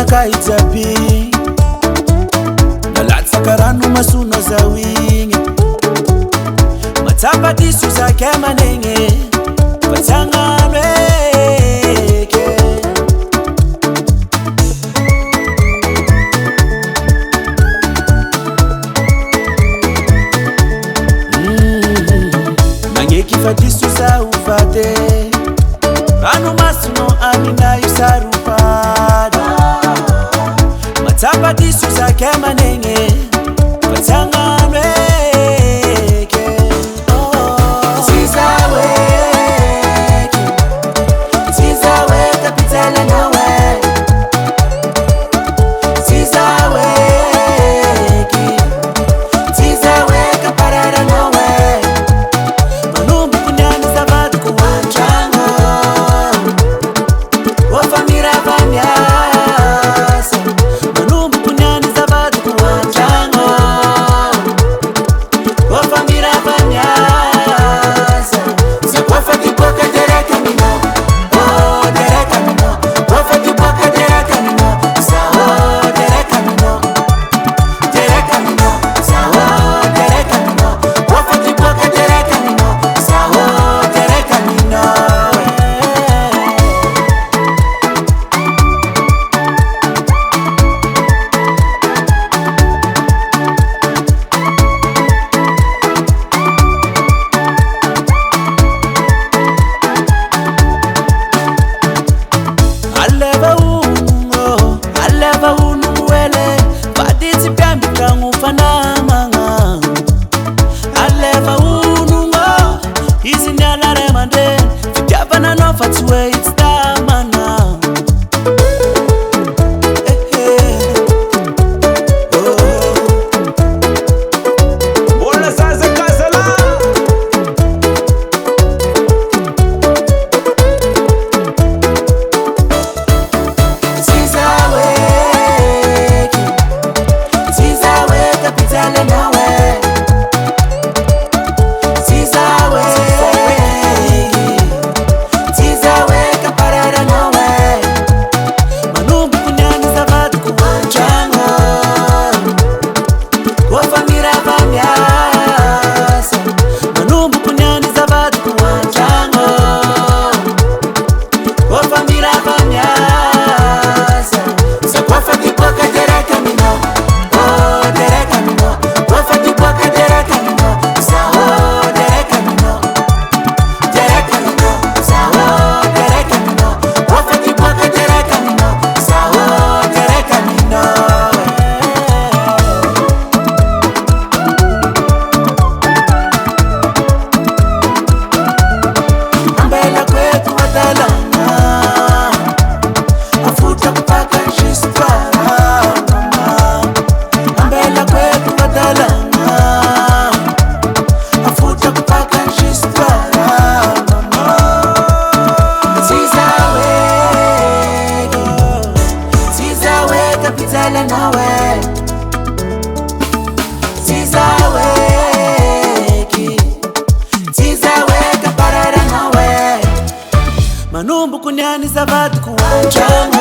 kaitsapi nalatsakarano masuna zawigny matsapa diso zake manegny fatsagnano eke magneky fa diso za ufate rano masino amina isarupada matsapa diso zake manegny fatsagnano eke zizaweka pizala nawe zizaweka parara nawe manumbu kunyani zavadu kuwanjanga wafamira vamyasa manumbu kunyani zavadu kuwanjanga wafamira vamyasa zakwafati boka dereka mino dereka mino wafati boka dereka mino sao dereka mino sao dereka mino wafati boka dereka mino sao dereka mino aleva unuwele vaditsi pyambika ngufanamanga aleva unungo izinyalare mande vidyavana nofatsiwe itstamana Bola saza kasala zizaweka pizala nawe zizaweka parara nawe manumbu kunyani zavadu kuwanjanga wafamira vamyasa manumbu kunyani zavadu kuwanjanga wafamira vamyasa zakwafati boka dereka mino dereka mino wafati boka dereka mino sao dereka mino sao dereka mino wafati boka dereka mino sao dereka mino ambela kwetu wadalana afuta kupaka nshistwara ambela kwetu badalana afuta kupaka nshistwara zizaweka pizala nawe zizaweka parara nawe manumbu kunyani zavadu kuwanjanga